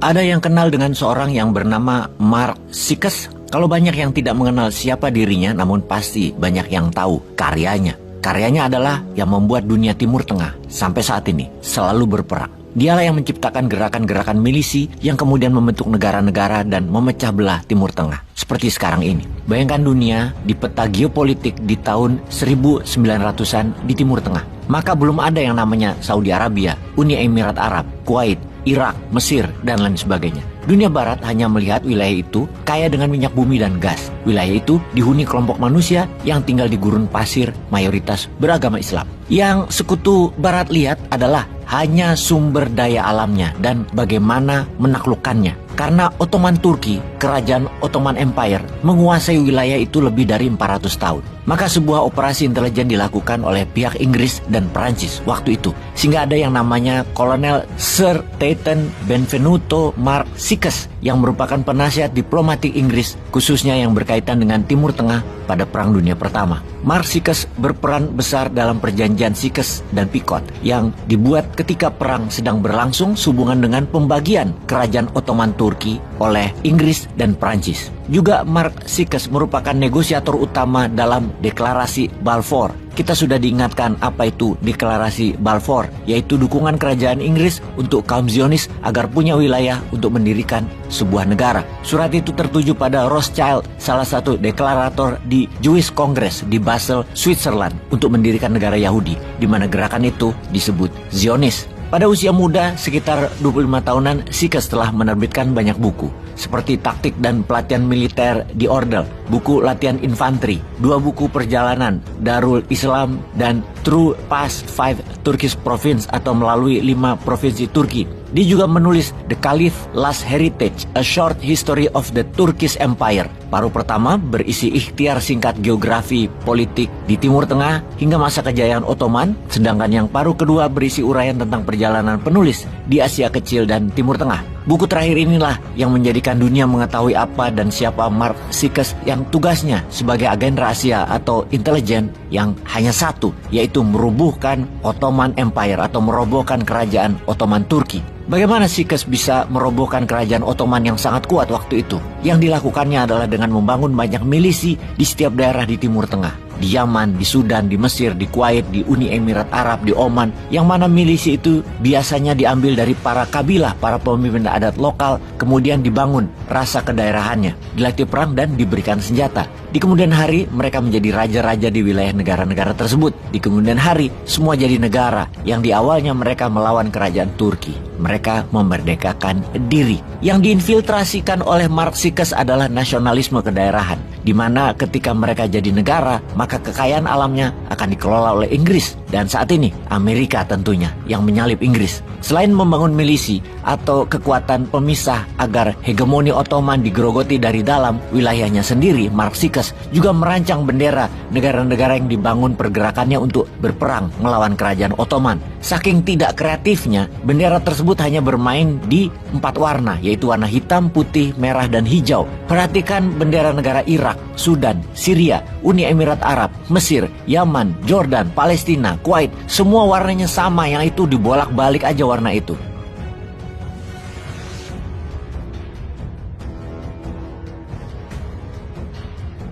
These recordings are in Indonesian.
Ada yang kenal dengan seorang yang bernama Mark Sykes? Kalau banyak yang tidak mengenal siapa dirinya, namun pasti banyak yang tahu karyanya. Karyanya adalah yang membuat dunia Timur Tengah sampai saat ini selalu berperang. Dialah yang menciptakan gerakan-gerakan milisi yang kemudian membentuk negara-negara dan memecah belah Timur Tengah seperti sekarang ini. Bayangkan dunia di peta geopolitik di tahun 1900-an di Timur Tengah. Maka belum ada yang namanya Saudi Arabia, Uni Emirat Arab, Kuwait, Irak, Mesir, dan lain sebagainya. Dunia Barat hanya melihat wilayah itu kaya dengan minyak bumi dan gas. Wilayah itu dihuni kelompok manusia yang tinggal di gurun pasir, mayoritas beragama Islam. Yang sekutu Barat lihat adalah hanya sumber daya alamnya dan bagaimana menaklukkannya. Karena Ottoman Turki, kerajaan Ottoman Empire, menguasai wilayah itu lebih dari 400 tahun. Maka sebuah operasi intelijen dilakukan oleh pihak Inggris dan Perancis waktu itu. Sehingga ada yang namanya Kolonel Sir Teitan Benvenuto Mark Sykes yang merupakan penasihat diplomatik Inggris, khususnya yang berkaitan dengan Timur Tengah pada Perang Dunia Pertama. Mark Sykes berperan besar dalam perjanjian Sykes dan Picot yang dibuat ketika perang sedang berlangsung sehubungan dengan pembagian kerajaan Ottoman Turki oleh Inggris dan Perancis. Juga Mark Sykes merupakan negosiator utama dalam deklarasi Balfour. Kita sudah diingatkan apa itu deklarasi Balfour, yaitu dukungan kerajaan Inggris untuk kaum Zionis agar punya wilayah untuk mendirikan sebuah negara. Surat itu tertuju pada Rothschild, salah satu deklarator di Jewish Congress di Basel, Switzerland, untuk mendirikan negara Yahudi, di mana gerakan itu disebut Zionis. Pada usia muda, sekitar 25 tahunan, Sykes telah menerbitkan banyak buku, seperti Taktik dan Pelatihan Militer di Order, buku Latihan Infanteri, 2 buku perjalanan, Darul Islam, dan Through Past 5 Turkish Province atau melalui 5 provinsi Turki. Dia juga menulis The Caliph Last Heritage, A Short History of the Turkish Empire. Paruh pertama berisi ikhtiar singkat geografi politik di Timur Tengah hingga masa kejayaan Ottoman, sedangkan yang paruh kedua berisi uraian tentang perjalanan penulis di Asia Kecil dan Timur Tengah. Buku terakhir inilah yang menjadikan dunia mengetahui apa dan siapa Mark Sykes yang tugasnya sebagai agen rahasia atau intelijen yang hanya satu, yaitu merubuhkan Ottoman Empire atau merobohkan kerajaan Ottoman Turki. Bagaimana Sykes bisa merobohkan kerajaan Ottoman yang sangat kuat waktu itu? Yang dilakukannya adalah dengan membangun banyak milisi di setiap daerah di Timur Tengah. Di Yaman, di Sudan, di Mesir, di Kuwait, di Uni Emirat Arab, di Oman, yang mana milisi itu biasanya diambil dari para kabilah, para pemimpin adat lokal, kemudian dibangun rasa kedaerahannya, dilatih perang dan diberikan senjata. Di kemudian hari, mereka menjadi raja-raja di wilayah negara-negara tersebut. Di kemudian hari, semua jadi negara yang di awalnya mereka melawan kerajaan Turki. Mereka memerdekakan diri. Yang diinfiltrasikan oleh Mark Sykes adalah nasionalisme kedaerahan, di mana ketika mereka jadi negara, maka kekayaan alamnya akan dikelola oleh Inggris. Dan saat ini, Amerika tentunya yang menyalip Inggris. Selain membangun milisi atau kekuatan pemisah agar hegemoni Ottoman digerogoti dari dalam wilayahnya sendiri, Mark Sykes juga merancang bendera negara-negara yang dibangun pergerakannya untuk berperang melawan kerajaan Ottoman. Saking tidak kreatifnya, bendera tersebut hanya bermain di 4 warna, yaitu warna hitam, putih, merah, dan hijau. Perhatikan bendera negara Irak, Sudan, Syria, Uni Emirat Arab, Mesir, Yaman, Jordan, Palestina, Kuwait, semua warnanya sama, yang itu dibolak-balik aja warna itu.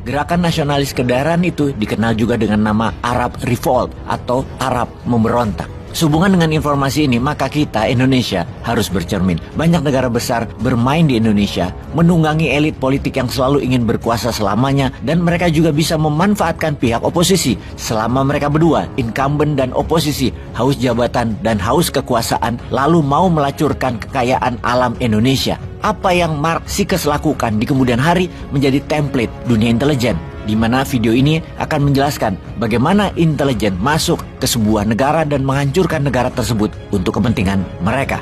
Gerakan nasionalis kedaerahan itu dikenal juga dengan nama Arab Revolt atau Arab Memberontak. Sehubungan dengan informasi ini, maka kita, Indonesia, harus bercermin. Banyak negara besar bermain di Indonesia, menunggangi elit politik yang selalu ingin berkuasa selamanya, dan mereka juga bisa memanfaatkan pihak oposisi. Selama mereka berdua, incumbent dan oposisi, haus jabatan dan haus kekuasaan, lalu mau melacurkan kekayaan alam Indonesia. Apa yang Mark Sykes lakukan di kemudian hari menjadi template dunia intelijen, di mana video ini akan menjelaskan bagaimana intelijen masuk ke sebuah negara dan menghancurkan negara tersebut untuk kepentingan mereka.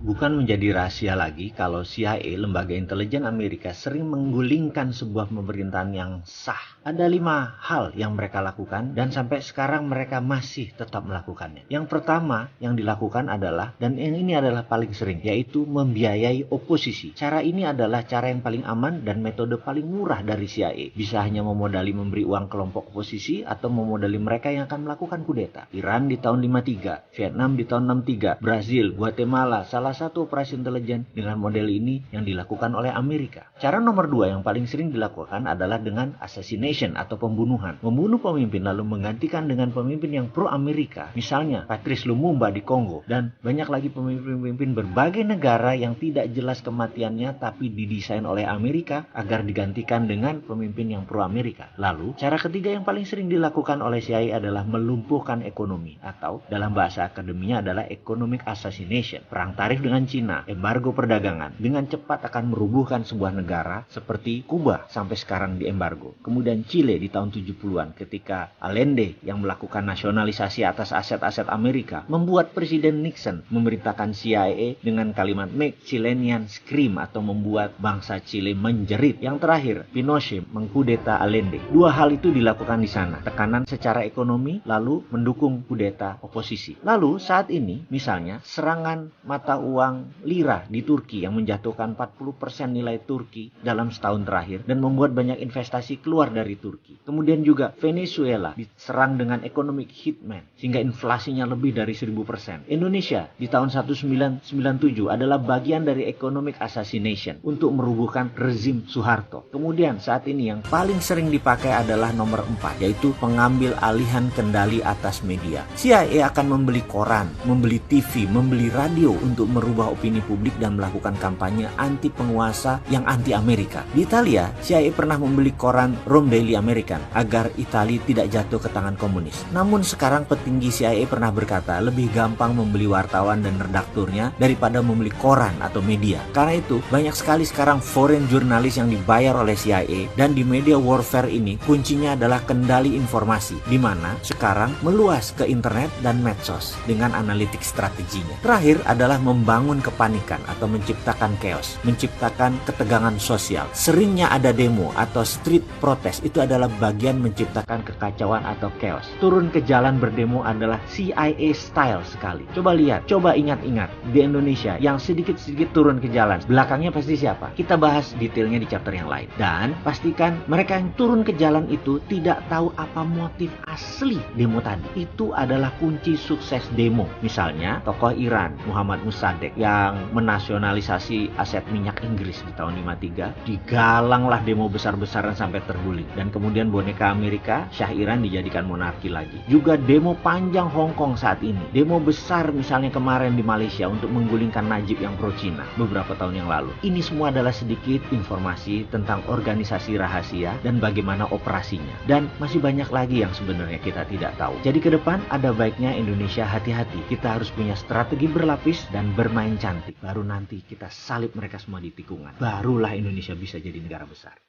Bukan menjadi rahasia lagi kalau CIA, lembaga intelijen Amerika, sering menggulingkan sebuah pemerintahan yang sah. Ada 5 hal yang mereka lakukan dan sampai sekarang mereka masih tetap melakukannya. Yang pertama yang dilakukan adalah, dan yang ini adalah paling sering, yaitu membiayai oposisi. Cara ini adalah cara yang paling aman dan metode paling murah dari CIA. Bisa hanya memodali memberi uang kelompok oposisi atau memodali mereka yang akan melakukan kudeta. Iran di tahun 53, Vietnam di tahun 63, Brazil, Guatemala, salah satu operasi intelijen dengan model ini yang dilakukan oleh Amerika. Cara nomor 2 yang paling sering dilakukan adalah dengan assassination atau pembunuhan. Membunuh pemimpin lalu menggantikan dengan pemimpin yang pro-Amerika. Misalnya Patrice Lumumba di Kongo, dan banyak lagi pemimpin-pemimpin berbagai negara yang tidak jelas kematiannya tapi didesain oleh Amerika agar digantikan dengan pemimpin yang pro-Amerika. Lalu, cara ketiga yang paling sering dilakukan oleh CIA adalah melumpuhkan ekonomi, atau dalam bahasa akademinya adalah economic assassination. Perang tarif dengan Cina, embargo perdagangan, dengan cepat akan merubuhkan sebuah negara seperti Kuba sampai sekarang di embargo. Kemudian Chile di tahun 70-an ketika Allende yang melakukan nasionalisasi atas aset-aset Amerika membuat Presiden Nixon memerintahkan CIA dengan kalimat "Make Chileans Scream" atau membuat bangsa Chile menjerit. Yang terakhir, Pinochet mengkudeta Allende. 2 hal itu dilakukan di sana. Tekanan secara ekonomi lalu mendukung kudeta oposisi. Lalu saat ini misalnya serangan mata uang lira di Turki yang menjatuhkan 40% nilai Turki dalam setahun terakhir dan membuat banyak investasi keluar dari Turki. Kemudian juga Venezuela diserang dengan economic hitman sehingga inflasinya lebih dari 1000%. Indonesia di tahun 1997 adalah bagian dari economic assassination untuk merubuhkan rezim Soeharto. Kemudian saat ini yang paling sering dipakai adalah nomor 4, yaitu pengambil alihan kendali atas media. CIA akan membeli koran, membeli TV, membeli radio untuk merubah opini publik dan melakukan kampanye anti penguasa yang anti Amerika. Di Italia, CIA pernah membeli koran Rome Daily American agar Italia tidak jatuh ke tangan komunis. Namun sekarang petinggi CIA pernah berkata lebih gampang membeli wartawan dan redakturnya daripada membeli koran atau media. Karena itu, banyak sekali sekarang foreign jurnalis yang dibayar oleh CIA, dan di media warfare ini kuncinya adalah kendali informasi, di mana sekarang meluas ke internet dan medsos dengan analitik strateginya. Terakhir adalah membangun kepanikan atau menciptakan chaos, menciptakan ketegangan sosial. Seringnya ada demo atau street protest, itu adalah bagian menciptakan kekacauan atau chaos. Turun ke jalan berdemo adalah CIA style sekali. Coba lihat, coba ingat-ingat di Indonesia yang sedikit-sedikit turun ke jalan, belakangnya pasti siapa? Kita bahas detailnya di chapter yang lain. Dan pastikan mereka yang turun ke jalan itu tidak tahu apa motif asli demo tadi. Itu adalah kunci sukses demo. Misalnya tokoh Iran Muhammad Mossadegh yang menasionalisasi aset minyak Inggris di tahun 53, digalanglah demo besar-besaran sampai terguling, dan kemudian boneka Amerika Syah Iran dijadikan monarki lagi. Juga demo panjang Hong Kong saat ini, demo besar misalnya kemarin di Malaysia untuk menggulingkan Najib yang pro Cina beberapa tahun yang lalu. Ini semua adalah sedikit informasi tentang organisasi rahasia dan bagaimana operasinya, dan masih banyak lagi yang sebenarnya kita tidak tahu. Jadi ke depan ada baiknya Indonesia hati-hati. Kita harus punya strategi berlapis dan bermain cantik. Baru nanti kita salib mereka semua di tikungan. Barulah Indonesia bisa jadi negara besar.